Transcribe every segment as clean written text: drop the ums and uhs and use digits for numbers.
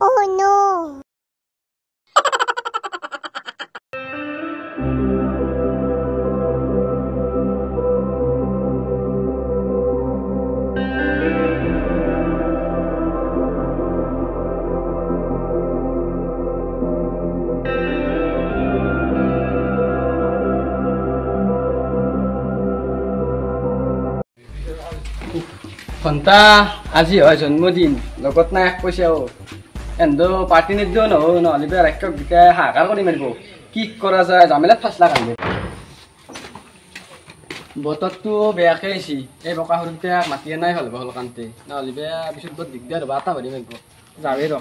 Oh no. ঘণ্টা আজি হয় জন্মদিন লগত নাই এক পইচাও এন্দো পাৰ্টি নিদিও নহ'লে ৰাক্ষক বিকাই হাহাকাৰ কৰি মাৰিব কি কৰা যায় জামেলাত ফাচলা কান্দিব বতৰটো বেয়াকৈ আহিছে এই বোকা সৰুকেইটাক মাতি নাই ভাল হ'ব কান্তে নহ'লে বেয়া পিছত বৰ দিগদাৰ হ'ব আটা ভৰি মাৰিব যাৱেই ৰ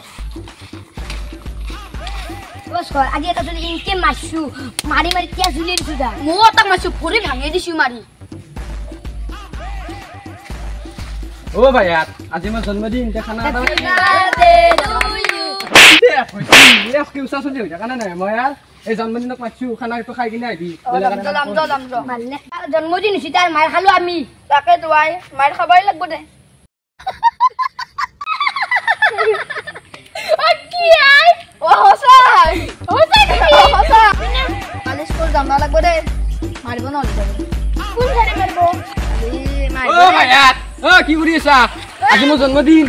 আজি এটা যদি ইনকে মাৰছো মাৰি মাৰি কিয় ঝুলি দিছো দা ময়ো তাক মাৰছো ভৰি ভাঙি দিছো মাৰি ও ভাইয়াত আজি মোৰ জন্মদিন খানা এই জন্মদিনক মাতছো খানাটো খাই কিনে আহিবি জন্মদিন হৈছে তাৰ মাৰ খালো আমি তাকে তোৱাই মাৰ খাবই লাগব দে কি আই ও হসাই কালি স্কুল যাব লাগব দে মাৰিব নহ'লে কোন ধাৰে মাৰিব ও ভাইয়াত ও কি কৰি আছা আজি মোৰ জন্মদিন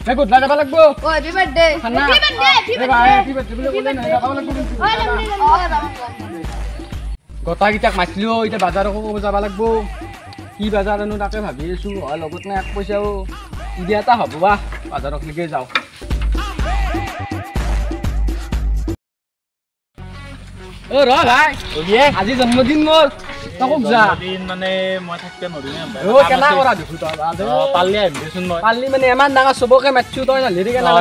এই গধূলা যাব লাগব ও হ্যাপি বাৰ্থডে খানা হ্যাপি বাৰ্থডে বুলি ক'লে নহয় যাব লাগব গোটাকেইটাক মাতিলো এতিয়া বাজাৰকো যাব লাগব কি বাজাৰ আনো তাকে ভাবি আছো লগত নাই এক পইচাও ইদিয়া এটা হ'ব বা বাজাৰক লৈকে যাওঁ ও ৰ ভাই আজি জন্মদিন মোৰ তকক যা দিন মানে মই থাকিব নৰিম ও কেনা কৰা দেখো তই পাল্লি আহিবিচোন মই পাল্লি মানে ইমান ডাঙৰ চবকে মাতছো তই নালিৰি কেনা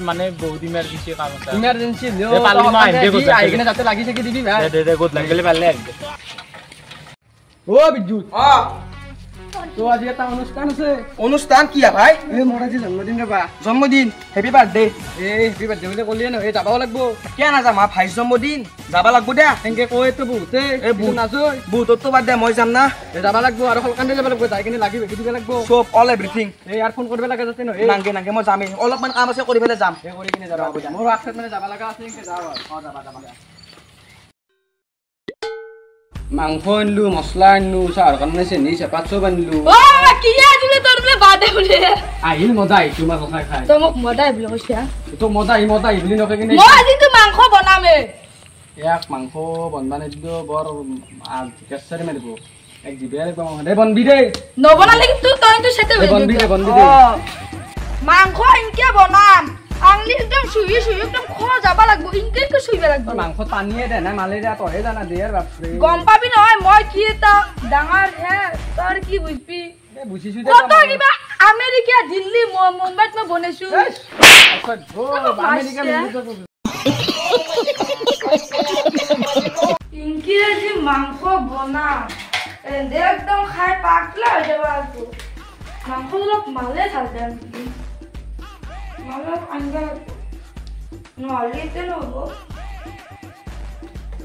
মানে বহুত ইমাৰ্জেঞ্চি কাম আছে ইমাৰ্জেঞ্চি পাল্লি মই আহিব গৈ আহি কিনে যাতে লাগি থাকি দিবি ভাই দে গ'ত লাগিলে পাল্লি আহিব ও বিদ্যুৎ তো আজি এটা অনুষ্ঠান আছে অনুষ্ঠান কি ভাই এই মোৰ আজি জন্মদিন ৰবা জন্মদিন হেপী বাৰ্থডে হেপী বাৰ্থডে বুলি ক'লিয়ে নহয় যাবও লাগব কিয় নাযাম ভাই জন্মদিন যাব লাগব দে এনেকে কয়তো বহুতে এই বহুত নাজয় বহুততো বাদ দে মই যাম না যাব লাগব আৰু সলকান্দি যাব লাগব যাই কিনে লাগি বেছি দিব লাগব চব অল এভৰিথিং এই ইয়াৰ ফোন কৰিব লাগে যাতে নহয় নাংগে নাংগে মই যামেই অলপমান কাম আছে কৰি পেলাই যাম এই কৰি কিনে যাব মোৰ আগত মানে যাব লগা আছে এনেকে যাওঁ আৰু যাবা মাংস আনলো মছলা আনলো চাহৰ কাৰণে চেনি চেপাত চব আনলো ও কি আজি বোলে তোৰ বোলে বাৰ্থডে বোলে আহিল মজা আহিছো মাংস খাই খাই তই মোক মদাই বোলে কৈছা তো মজা আহি বুলি নকয় কিনে মই আজি তো মাংস বনামে ইয়াক মাংস বনবা নিদিলো বৰ কেঁচাৰি মাৰিব এক জিবিয়াৰ দে বনবি দে নবনালে কিন্তু তই তো সেতে বনবি দে মাংস ইনকে বনাম আংলি একদম শুই একদম খোৱা যাব লাগব ইনকে কি শুইব লাগব মাংস পানীয়ে দে না মালে দে তহে জানা দে আৰু বাপৰে গম পাবি নহয় মই কি এটা ডাঙৰ হে তোৰ কি বুঝবি বুজিছো দে কত কিবা আমেৰিকা দিল্লী মুম্বাইত মই বনাইছো আমেৰিকা ইনকে যে মাংস বনা একদম খাই পাগলা হৈ যাব আৰু মাংস অলপ মালে থাকে মালে আনবা নহ'লে এতিয়া নহ'ব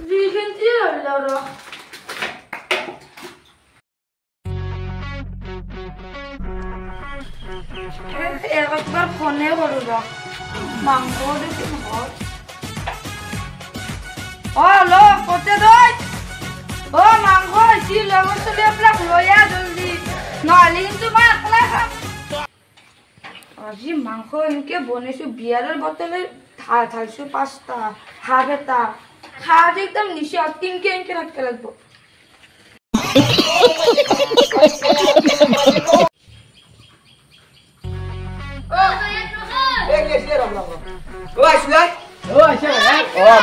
যিখিনি হ'ল আৰু একবাৰ ফোনে কৰোঁ ৰ মাংস দেখোন হয় হেল্ল' কতে তই মাংস হৈছে লগৰ ছোৱালীবিলাক লৈ আহ জলদি নহ'লে কিন্তু মই অকলে খাম আজি মাংস এনেকে বনাইছো বিয়াৰৰ বটলে ঢালছো 5টা হাফ এটা খাওয়াতে একদম নিচে তিনকে ইনকে রাখতে লাগবো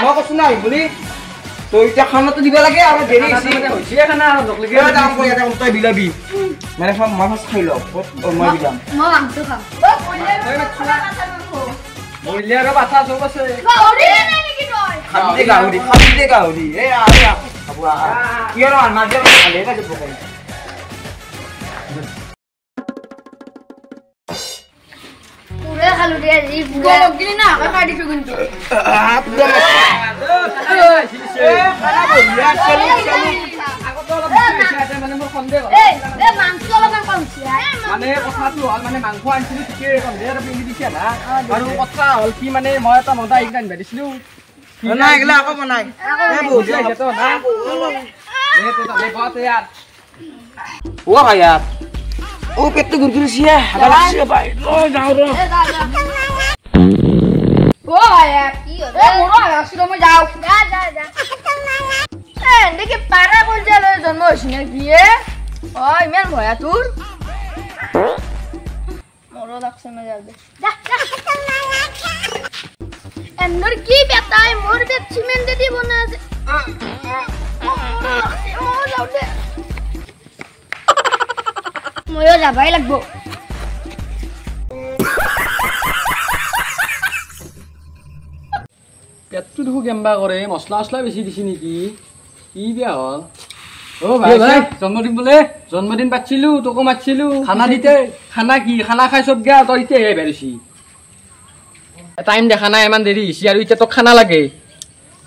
মই কৈছো নাই বুলি তই এতিয়া খানাটো দিব লাগে আৰু দেৰি হৈছে খানা আৰু লগ লাগে দাম কৈ এটা তই বিলাবি মানে মই ফাৰ্ষ্ট খাই লওঁ মই বিলাম মই মাংস খাম বইলিয়াৰ বাছা চব আছে গাহৰি নাই নেকি তই খাবি দে গাহৰি এ খাব কি আৰু মাজে ভালে কাজে পকাই পুরে খালু রে জি পুরে গগলি না খাই দিছো কিন্তু পুরা আগত অলপ বেছি আছে মানে মোৰ সন্দেহ এ মাংস অলপমান কম মানে কথাটো হ'ল মানে মাংস আনিছিলো ঠিকেই ৰন্ধে আৰু পিন্ধি দিছে না আৰু কথা হ'ল কি মানে মই এটা মজা ইক আনিব দিছিলো নাই এগলা আকৌ বনাই বহুত লাগিছে তো না দে তো দে বাত यार ও ভাই यार ও পেটটো গুৰগুৰিছে হাগা লাগছে ভাই লৈ যাও ৰ ও ভাই এ মোৰো আসলো মই যাও এ দেখি পাৰা গঞ্জালৈ জন্ম হৈছে নেকি এ ও ইমান ভয়া তোৰ মোৰো লাগছে মই যাও দে এন্দৰ কি বেটাই মোৰ বেট সিমেন্ট দি বনা আছে ময়ো যাবাই লাগব পেটটো দেখো কেম্বা কৰে মছলা মছলা বেছি দিছি নেকি কি বেয়া হ'ল ও ভাই জন্মদিন বোলে জন্মদিন পাতিছিলো তোকো মাতিছিলো খানা দিতে খানা কি খানা খাই চব গা তই এতিয়াহে বেৰিছি টাইম দেখা নাই ইমান দেৰি হৈছে আৰু এতিয়া তোক খানা লাগে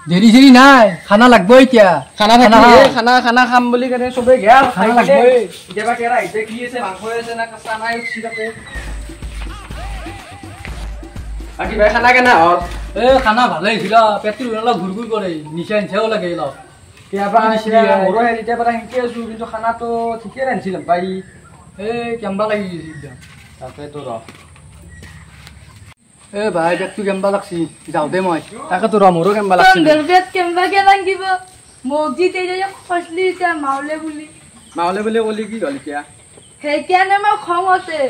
দেৰি চেৰি নাই খানা লাগব এতিয়া খানা থাকিলে খানা খানা খাম বুলি কেনে চবে গেল খানা লাগবই কেতিয়াবা কেৰা আহিছে কি আছে মাংস আছে না কাঁচা নাই উঠছি তাতে বাকী ভাই খানা কেনে হ'ল এ খানা ভালে হৈছিল পেটটো অলপ ঘুৰঘুৰ কৰে নিচা নিচাও লাগে অলপ কেতিয়াবা মোৰো হেৰিতে পৰা শিকি আছো কিন্তু খানাটো ঠিকে ৰান্ধিছিল পাই এ কেম্বা লাগি গৈছে একদম তাকেতো ৰ এ ভাই পেটটো কেম্বা লাগছি যাওঁ দে মই তাকেতো ৰ মোৰো কেম্বা লাগছিল বেট কেমবাকে লাগিব মগজি তেজে খসলি এতিয়া মাউলে বুলি মাহলে বুলি ক'লি কি হ'ল এতিয়া সেইকাৰণে মই খং আছে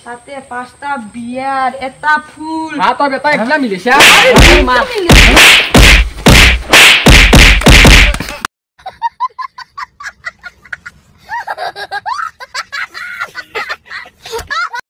তাতে 5টা বিয়াৰ এটা ফুল তই বেটা এইবিলাক মিলিছা মাৰ